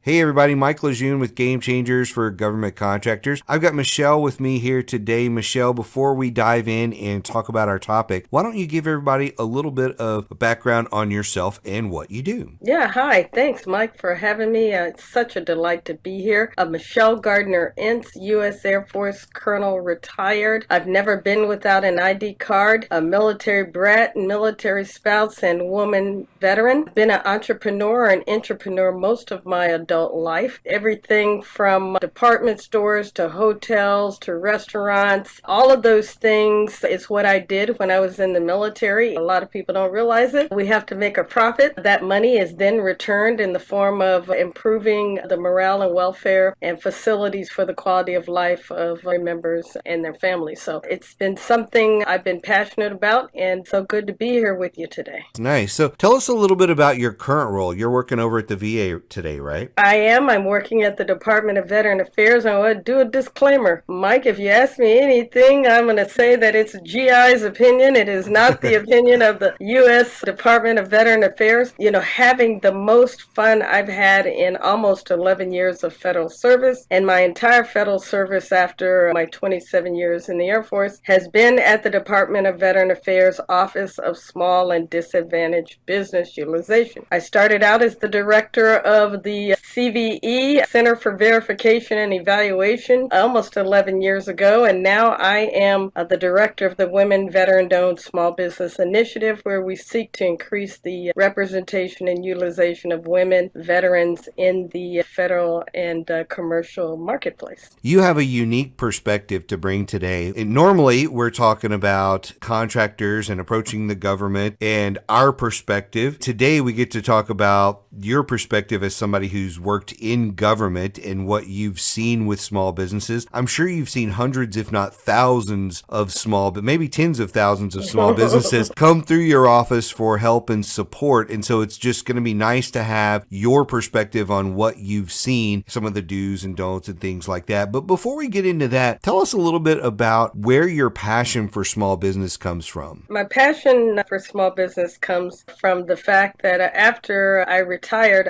Hey everybody, Mike Lejeune with Game Changers for Government Contractors. I've got Michelle with me here today. Michelle, before we dive in and talk about our topic, why don't you give everybody a little bit of a background on yourself and what you do? Yeah, hi. Thanks, Mike, for having me. It's such a delight to be here. Michelle Gardner Ince, U.S. Air Force Colonel, retired. I've never been without an ID card, a military brat, military spouse, and woman veteran. Been an entrepreneur and entrepreneur most of my adult life. Everything from department stores to hotels to restaurants. All of those things is what I did when I was in the military. A lot of people don't realize it. We have to make a profit. That money is then returned in the form of improving the morale and welfare and facilities for the quality of life of our members and their families. So it's been something I've been passionate about, and so good to be here with you today. Nice. So tell us a little bit about your current role. You're working over at the VA today, right? I am. I'm working at the Department of Veteran Affairs. I want to do a disclaimer. Mike, if you ask me anything, I'm going to say that it's GI's opinion. It is not the opinion of the U.S. Department of Veteran Affairs. You know, having the most fun I've had in almost 11 years of federal service, and my entire federal service after my 27 years in the Air Force has been at the Department of Veteran Affairs Office of Small and Disadvantaged Business Utilization. I started out as the director of the CVE, Center for Verification and Evaluation, almost 11 years ago, and now I am the director of the Women Veteran-Owned Small Business Initiative, where we seek to increase the representation and utilization of women veterans in the federal and commercial marketplace. You have a unique perspective to bring today. And normally, we're talking about contractors and approaching the government and our perspective. Today, we get to talk about your perspective as somebody who's worked in government and what you've seen with small businesses. I'm sure you've seen hundreds, if not thousands of small, but maybe tens of thousands of small businesses come through your office for help and support. And so it's just going to be nice to have your perspective on what you've seen, some of the do's and don'ts and things like that. But before we get into that, tell us a little bit about where your passion for small business comes from. My passion for small business comes from the fact that after I retired,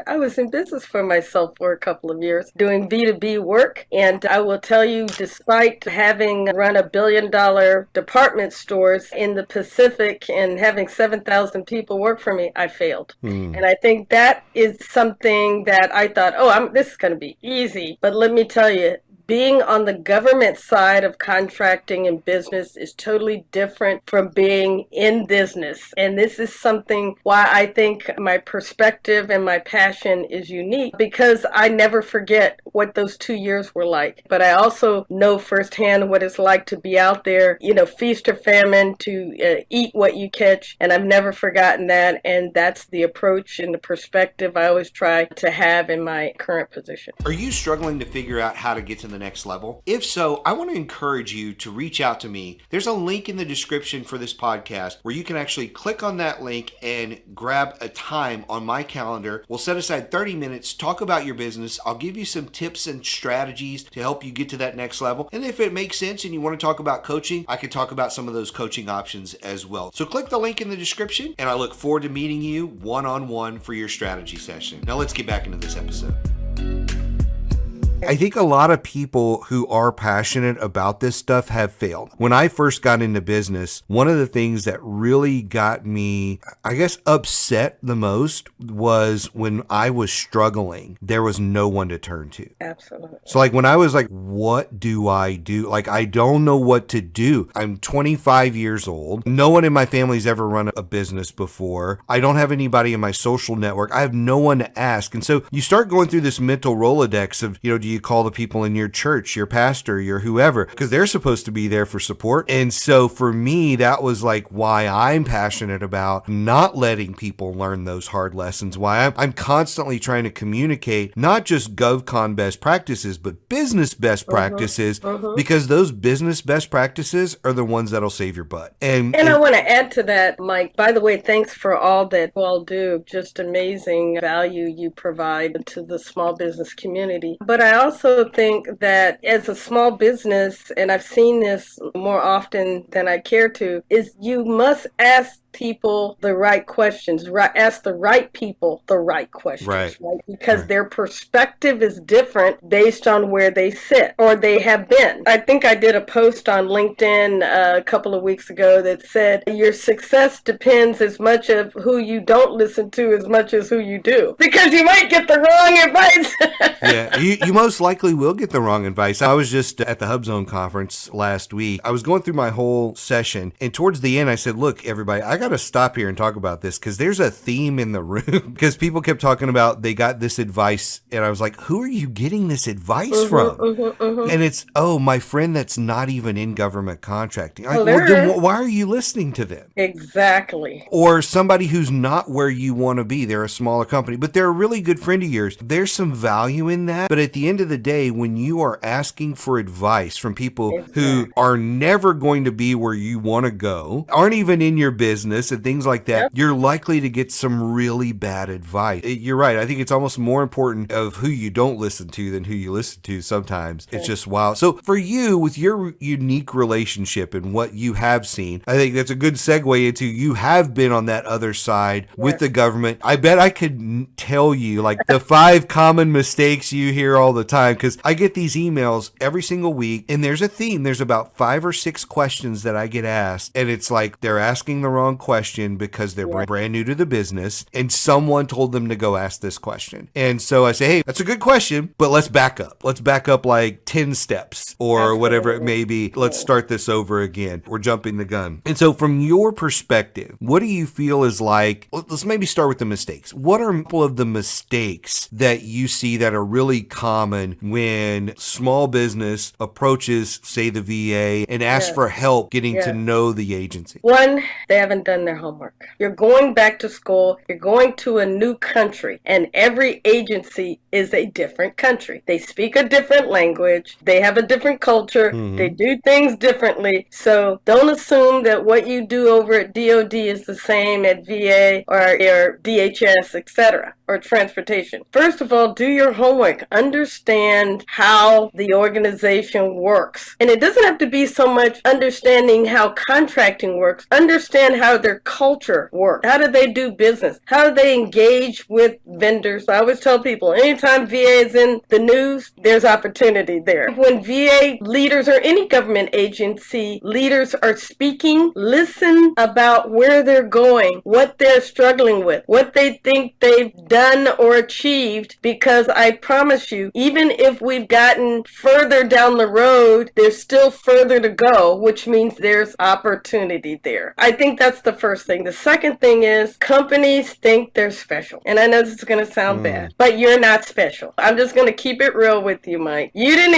I was in business for myself for a couple of years doing B2B work. And I will tell you, despite having run $1 billion department stores in the Pacific and having 7,000 people work for me, I failed. And I think that is something that I thought, this is going to be easy. But let me tell you, being on the government side of contracting and business is totally different from being in business. And this is something why I think my perspective and my passion is unique, because I never forget what those 2 years were like. But I also know firsthand what it's like to be out there, feast or famine, to eat what you catch. And I've never forgotten that. And that's the approach and the perspective I always try to have in my current position. Are you struggling to figure out how to get to the next level? If so, I want to encourage you to reach out to me. There's a link in the description for this podcast where you can actually click on that link and grab a time on my calendar. We'll set aside 30 minutes, talk about your business. I'll give you some tips and strategies to help you get to that next level. And if it makes sense and you want to talk about coaching, I can talk about some of those coaching options as well. So click the link in the description, and I look forward to meeting you one-on-one for your strategy session. Now let's get back into this episode. I think a lot of people who are passionate about this stuff have failed. When I first got into business, one of the things that really got me, upset the most was when I was struggling, there was no one to turn to. Absolutely. So when I was like, what do I do? I don't know what to do. I'm 25 years old. No one in my family's ever run a business before. I don't have anybody in my social network. I have no one to ask. And so you start going through this mental Rolodex of, do you call the people in your church, your pastor, your whoever, because they're supposed to be there for support. And so for me, that was why I'm passionate about not letting people learn those hard lessons, why I'm constantly trying to communicate not just GovCon best practices, but business best practices, because those business best practices are the ones that'll save your butt. And I want to add to that, Mike. By the way, thanks for all that you all do. Just amazing value you provide to the small business community. But I also think that as a small business, and I've seen this more often than I care to, is you must ask people the right questions, ask the right people the right questions, right? Because their perspective is different based on where they sit or they have been. I think I did a post on LinkedIn a couple of weeks ago that said your success depends as much of who you don't listen to as much as who you do, because you might get the wrong advice. Yeah, you most likely will get the wrong advice. I was just at the HubZone conference last week. I was going through my whole session, and towards the end, I said, look, everybody, I got to stop here and talk about this because there's a theme in the room. Because people kept talking about they got this advice, and I was like, who are you getting this advice from? And it's, oh, my friend that's not even in government contracting. Like, well, then why are you listening to them? Exactly. Or somebody who's not where you want to be. They're a smaller company, but they're a really good friend of yours. There's some value in that. But at the end of the day, when you are asking for advice from people who are never going to be where you want to go, aren't even in your business and things like that, you're likely to get some really bad advice. You're right. I think it's almost more important of who you don't listen to than who you listen to sometimes. It's just wild. So for you, with your unique relationship and what you have seen, I think that's a good segue into you have been on that other side with the government. I bet I could tell you like the 5 common mistakes you hear all the time, because I get these emails every single week and there's a theme. There's about 5 or 6 questions that I get asked, and it's like they're asking the wrong question because they're brand new to the business and someone told them to go ask this question. And so I say, hey, that's a good question, but let's back up. Let's back up like 10 steps or whatever it may be. Let's start this over again. We're jumping the gun. And so from your perspective, what do you feel is like, let's maybe start with the mistakes. What are a couple of the mistakes that you see that are really common when small business approaches, say, the VA and asks for help getting to know the agency? One, they haven't done their homework. You're going back to school, you're going to a new country, and every agency is a different country. They speak a different language, they have a different culture, they do things differently. So don't assume that what you do over at DOD is the same at VA or DHS, etc., or transportation. First of all, do your homework. Understand how the organization works. And it doesn't have to be so much understanding how contracting works. Understand how their culture works. How do they do business? How do they engage with vendors? I always tell people, anytime VA is in the news, there's opportunity there. When VA leaders or any government agency leaders are speaking, listen about where they're going, what they're struggling with, what they think they've done or achieved, because I promise you, even if we've gotten further down the road, there's still further to go, which means there's opportunity there. I think that's the first thing. The second thing is companies think they're special. And I know this is going to sound bad, but you're not special. I'm just going to keep it real with you, Mike. You didn't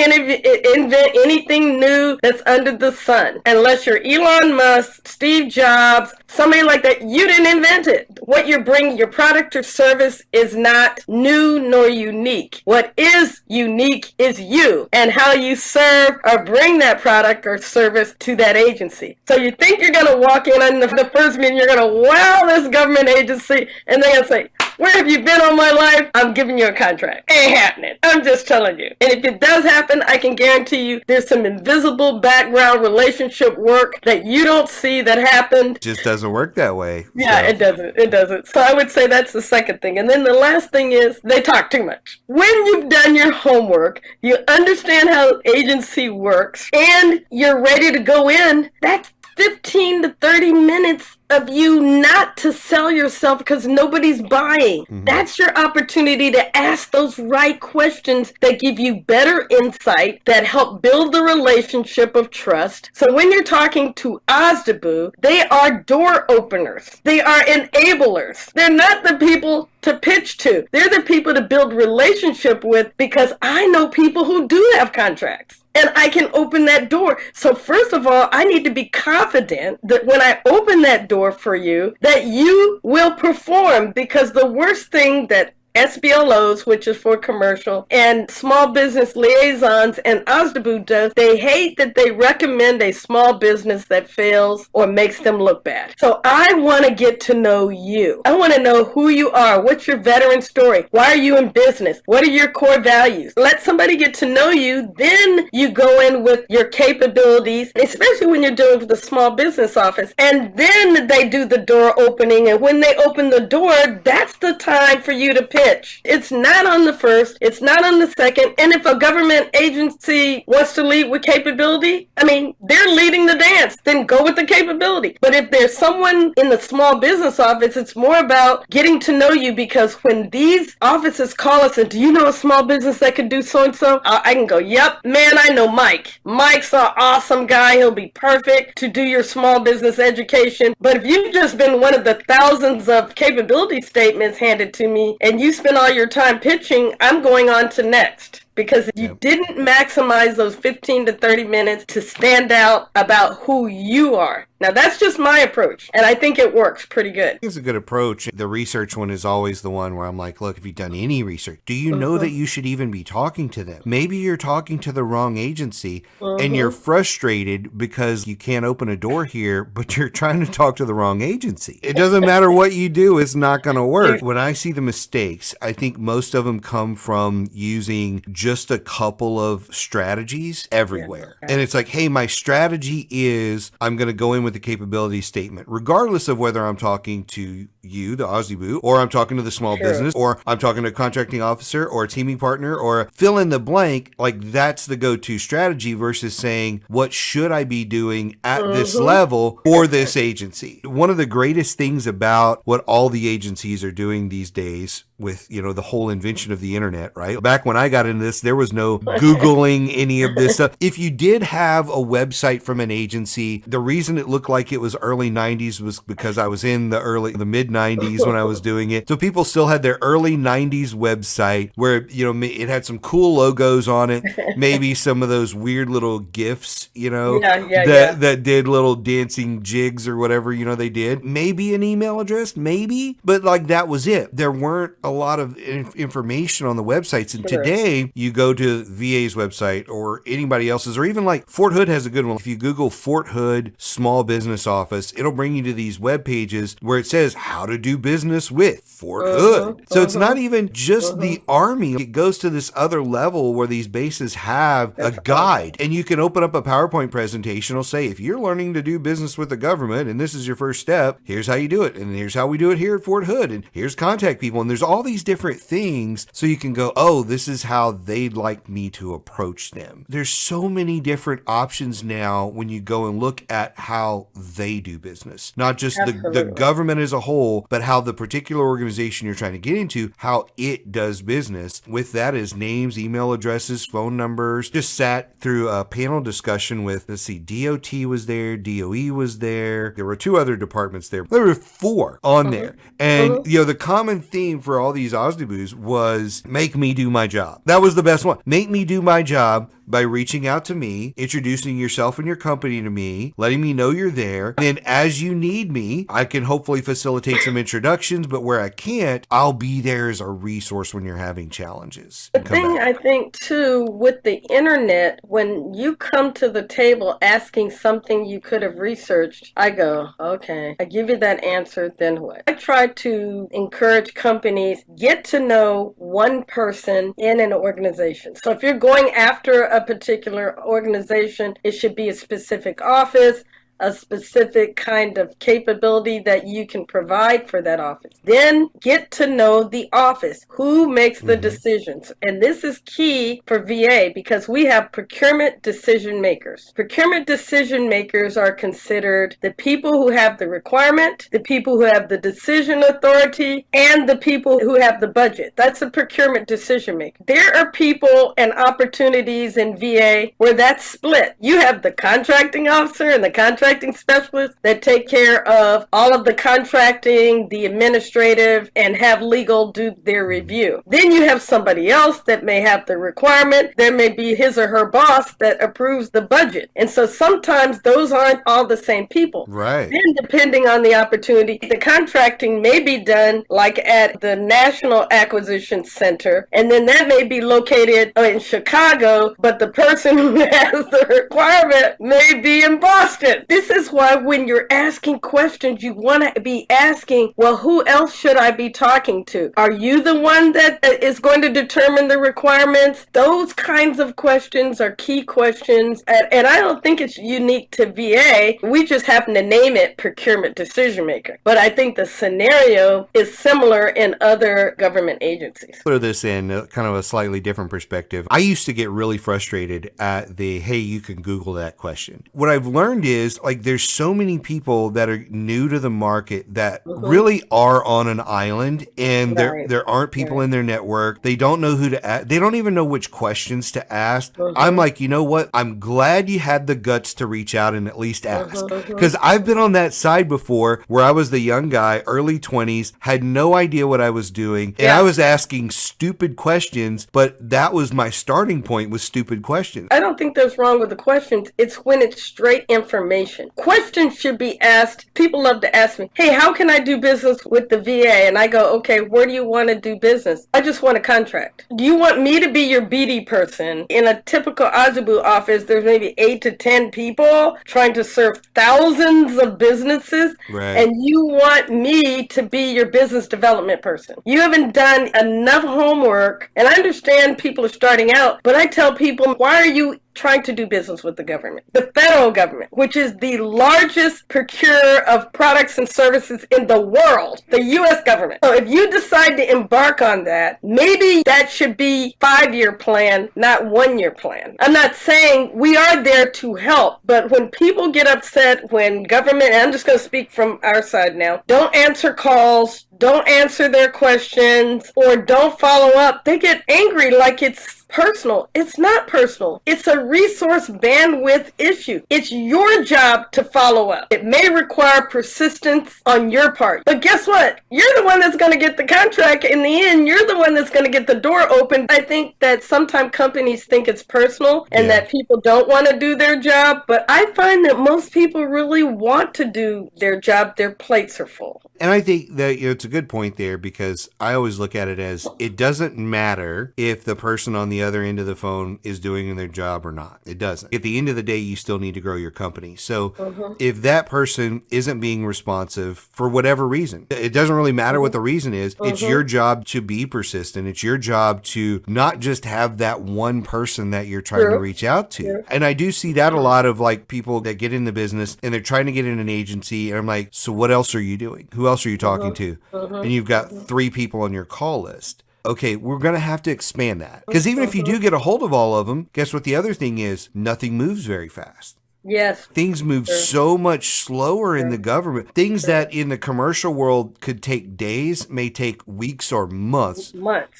invent anything new that's under the sun. Unless you're Elon Musk, Steve Jobs, somebody like that, you didn't invent it. What you're bringing, your product or service, is not new nor unique. What is unique is you and how you serve or bring that product or service to that agency. So you think you're going to walk in on the first meeting, you're going to wow this government agency, and they're going to say, where have you been all my life? I'm giving you a contract. Ain't happening. I'm just telling you. And if it does happen, I can guarantee you there's some invisible background relationship work that you don't see that happened. It just doesn't work that way. Yeah, it doesn't. It doesn't. So I would say that's the second thing. And then the last thing is they talk too much. When you've done your homework, you understand how agency works, and you're ready to go in, that's 15 to 30 minutes of you not to sell yourself because nobody's buying. That's your opportunity to ask those right questions that give you better insight, that help build the relationship of trust. So when you're talking to Ozdebu, they are door openers. They are enablers. They're not the people to pitch to. They're the people to build relationship with, because I know people who do have contracts. And I can open that door. So first of all, I need to be confident that when I open that door for you, that you will perform, because the worst thing that SBLOs, which is for commercial, and small business liaisons, and OSDBU does, they hate that they recommend a small business that fails or makes them look bad. So I want to get to know you. I want to know who you are. What's your veteran story? Why are you in business? What are your core values? Let somebody get to know you. Then you go in with your capabilities, especially when you're dealing with a small business office. And then they do the door opening. And when they open the door, that's the time for you to pitch. It's not on the first, it's not on the second. And if a government agency wants to lead with capability, I mean, they're leading the dance, then go with the capability. But if there's someone in the small business office, it's more about getting to know you, because when these offices call us and, do you know a small business that could do so-and-so? I can go, yep, man, I know Mike. Mike's an awesome guy. He'll be perfect to do your small business education. But if you've just been one of the thousands of capability statements handed to me and you spend all your time pitching, I'm going on to next. Because you didn't maximize those 15 to 30 minutes to stand out about who you are. Now, that's just my approach, and I think it works pretty good. It's a good approach. The research one is always the one where I'm like, look, have you done any research? Do you know that you should even be talking to them? Maybe you're talking to the wrong agency, and you're frustrated because you can't open a door here, but you're trying to talk to the wrong agency. It doesn't matter what you do, it's not going to work. When I see the mistakes, I think most of them come from using just a couple of strategies everywhere. And it's like, hey, my strategy is I'm going to go in with the capability statement, regardless of whether I'm talking to you, the OSDBU, or I'm talking to the small business, or I'm talking to a contracting officer or a teaming partner, or fill in the blank. Like, that's the go-to strategy versus saying, what should I be doing at this level for this agency? One of the greatest things about what all the agencies are doing these days with, you know, the whole invention of the internet, right? Back when I got into this, there was no Googling any of this stuff. If you did have a website from an agency, the reason it looked like it was early 90s was because I was in the mid 90s when I was doing it. So people still had their early 90s website where, you know, it had some cool logos on it, maybe some of those weird little GIFs, you know, that did little dancing jigs or whatever, you know, they did. Maybe an email address, maybe, but like that was it. There weren't a lot of information on the websites. And today you go to VA's website or anybody else's, or even like Fort Hood has a good one. If you Google Fort Hood small business office, it'll bring you to these web pages where it says how to do business with Fort Hood. So it's not even just the Army. It goes to this other level where these bases have a guide, and you can open up a PowerPoint presentation. It'll say, if you're learning to do business with the government and this is your first step, here's how you do it. And here's how we do it here at Fort Hood. And here's contact people. And there's all these different things. So you can go, oh, this is how they'd like me to approach them. There's so many different options now when you go and look at how they do business, not just the government as a whole, but how the particular organization you're trying to get into, how it does business. With that is names, email addresses, phone numbers. Just sat through a panel discussion with, let's see, DOT was there, DOE was there. There were 2 other departments there. There were 4 on there. And, you know, the common theme for all these OSDBUs was make me do my job. That was the best one. Make me do my job by reaching out to me, introducing yourself and your company to me, letting me know you're there. And then as you need me, I can hopefully facilitate some introductions, but where I can't, I'll be there as a resource when you're having challenges. The thing I think too with the internet, when you come to the table asking something you could have researched, I go, okay, I give you that answer, then what? I try to encourage companies, get to know one person in an organization. So if you're going after a particular organization, it should be a specific office, a specific kind of capability that you can provide for that office. Then get to know the office. Who makes the decisions? And this is key for VA because we have procurement decision makers. Procurement decision makers are considered the people who have the requirement, the people who have the decision authority, and the people who have the budget. That's a procurement decision maker. There are people and opportunities in VA where that's split. You have the contracting officer and the contracting contracting specialists that take care of all of the contracting, the administrative, and have legal do their review. Then you have somebody else that may have the requirement. There may be his or her boss that approves the budget. And so sometimes those aren't all the same people. Right. Then depending on the opportunity, the contracting may be done like at the National Acquisition Center, and then that may be located in Chicago, but the person who has the requirement may be in Boston. This is why when you're asking questions, you want to be asking, well, who else should I be talking to? Are you the one that is going to determine the requirements? Those kinds of questions are key questions, and I don't think it's unique to VA. We just happen to name it procurement decision maker. But I think the scenario is similar in other government agencies. Put this in kind of a slightly different perspective. I used to get really frustrated at the, hey, you can Google that question. What I've learned is, like, there's so many people that are new to the market that really are on an island, and there aren't people in their network. They don't know who to ask. They don't even know which questions to ask. I'm like, you know what? I'm glad you had the guts to reach out and at least ask. Because I've been on that side before where I was the young guy, early 20s, had no idea what I was doing, and I was asking stupid questions, but that was my starting point, was stupid questions. I don't think there's wrong with the questions. It's when it's straight information. Questions should be asked. People love to ask me, hey, how can I do business with the VA? And I go, okay, where do you want to do business? I just want a contract. Do you want me to be your BD person? In a typical Ajabu office, there's maybe 8 to 10 people trying to serve thousands of businesses, and you want me to be your business development person. You haven't done enough homework, and I understand people are starting out, but I tell people, why are you trying to do business with the government? The federal government, which is the largest procurer of products and services in the world, the U.S. government. So if you decide to embark on that, maybe that should be 5-year plan, not 1-year plan. I'm not saying we are there to help, but when people get upset when government, and I'm just going to speak from our side now, don't answer calls, don't answer their questions, or don't follow up, they get angry like it's personal. It's not personal. It's a resource bandwidth issue. It's your job to follow up. It may require persistence on your part, but guess what? You're the one that's going to get the contract in the end. You're the one that's going to get the door open. I think that sometimes companies think it's personal and that people don't want to do their job, but I find that most people really want to do their job. Their plates are full. And I think that it's a good point there, because I always look at it as, it doesn't matter if the person on the other end of the phone is doing their job or not. It doesn't. At the end of the day, you still need to grow your company. So if that person isn't being responsive for whatever reason, it doesn't really matter what the reason is. It's your job to be persistent. It's your job to not just have that one person that you're trying to reach out to. And I do see that a lot of, like, people that get in the business and they're trying to get in an agency, and I'm like, so what else are you doing? Who else are you talking to? And you've got 3 people on your call list. Okay, we're going to have to expand that. Because even if you do get a hold of all of them, guess what the other thing is? Nothing moves very fast. Yes. Things move so much slower in the government. Things that in the commercial world could take days may take weeks or months.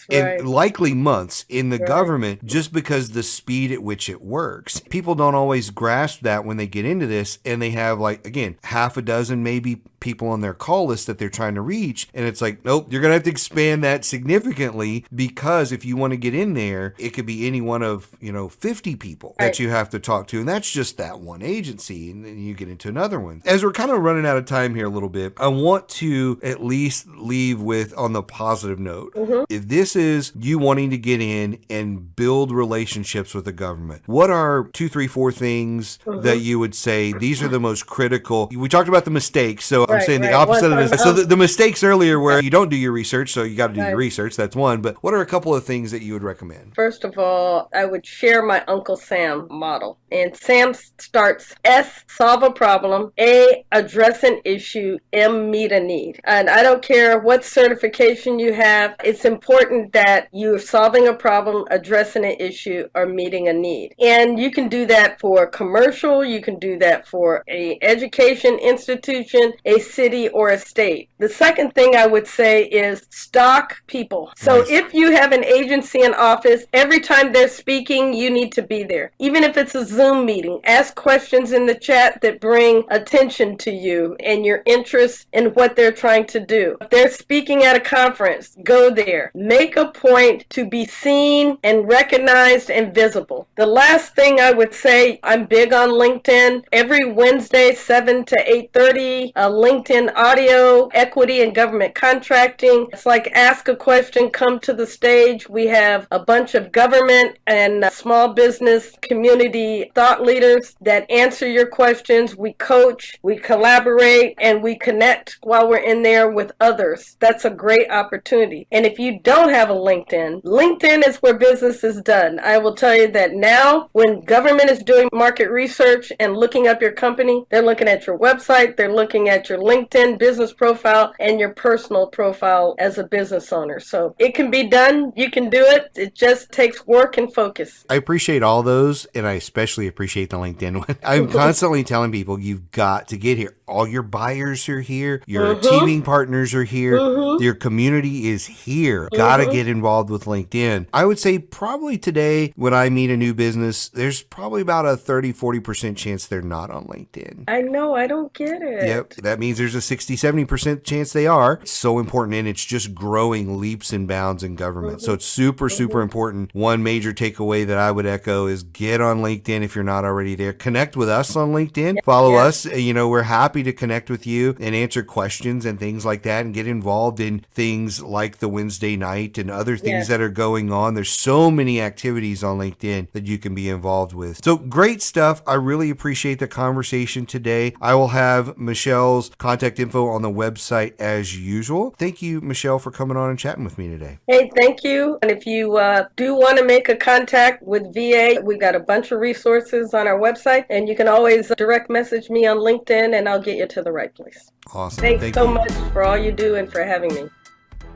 And likely months in the government, just because the speed at which it works. People don't always grasp that when they get into this, and they have, like, again, half a dozen maybe people on their call list that they're trying to reach, and it's like, nope, you're gonna have to expand that significantly, because if you want to get in there, it could be any one of 50 people that you have to talk to, and that's just that one agency, and then you get into another one. As we're kind of running out of time here a little bit, I want to at least leave with, on the positive note, if this is you wanting to get in and build relationships with the government, what are 2, 3, 4 things that you would say these are the most critical? We talked about the mistakes, so I'm saying the opposite of this. So the mistakes earlier, where you don't do your research, so you got to do your research. That's one. But what are a couple of things that you would recommend? First of all, I would share my Uncle Sam model. And Sam starts S, solve a problem, A, address an issue, M, meet a need. And I don't care what certification you have, it's important that you're solving a problem, addressing an issue, or meeting a need. And you can do that for commercial, you can do that for a education institution, a a city or a state. The second thing I would say is stock people. So Nice. if you have an agency in office, every time they're speaking, you need to be there. Even if it's a Zoom meeting, ask questions in the chat that bring attention to you and your interest in what they're trying to do. If they're speaking at a conference, go there. Make a point to be seen and recognized and visible. The last thing I would say, I'm big on LinkedIn. Every Wednesday, 7 to 8:30, LinkedIn audio, equity and government contracting. It's like ask a question, come to the stage. We have a bunch of government and small business community thought leaders that answer your questions. We coach, we collaborate, and we connect while we're in there with others. That's a great opportunity. And if you don't have a LinkedIn, LinkedIn is where business is done. I will tell you that now when government is doing market research and looking up your company, they're looking at your website, they're looking at your LinkedIn business profile and your personal profile as a business owner. So it can be done. You can do it. It just takes work and focus. I appreciate all those, and I especially appreciate the LinkedIn one. I'm constantly telling people you've got to get here. All your buyers are here. Your teaming partners are here. Your community is here. Got to get involved with LinkedIn. I would say probably today when I meet a new business, there's probably about a 30-40% chance they're not on LinkedIn. I know. I don't get it. Yep. That means there's a 60-70% chance they are. It's so important, and it's just growing leaps and bounds in government. So it's super important. One major takeaway that I would echo is get on LinkedIn if you're not already there. Connect with us on LinkedIn. Follow us. You know, we're happy to connect with you and answer questions and things like that and get involved in things like the Wednesday night and other things that are going on. There's so many activities on LinkedIn that you can be involved with. So great stuff. I really appreciate the conversation today. I will have Michelle's contact info on the website as usual. Thank you, Michelle, for coming on and chatting with me today. Hey, thank you. And if you do want to make a contact with VA, we've got a bunch of resources on our website, and you can always direct message me on LinkedIn and I'll get you to the right place. Awesome. Thanks so much for all you do and for having me.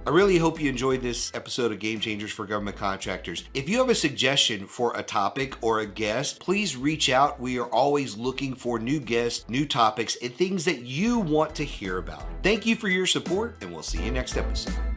I really hope you enjoyed this episode of Game Changers for Government Contractors. If you have a suggestion for a topic or a guest, please reach out. We are always looking for new guests, new topics, and things that you want to hear about. Thank you for your support, and we'll see you next episode.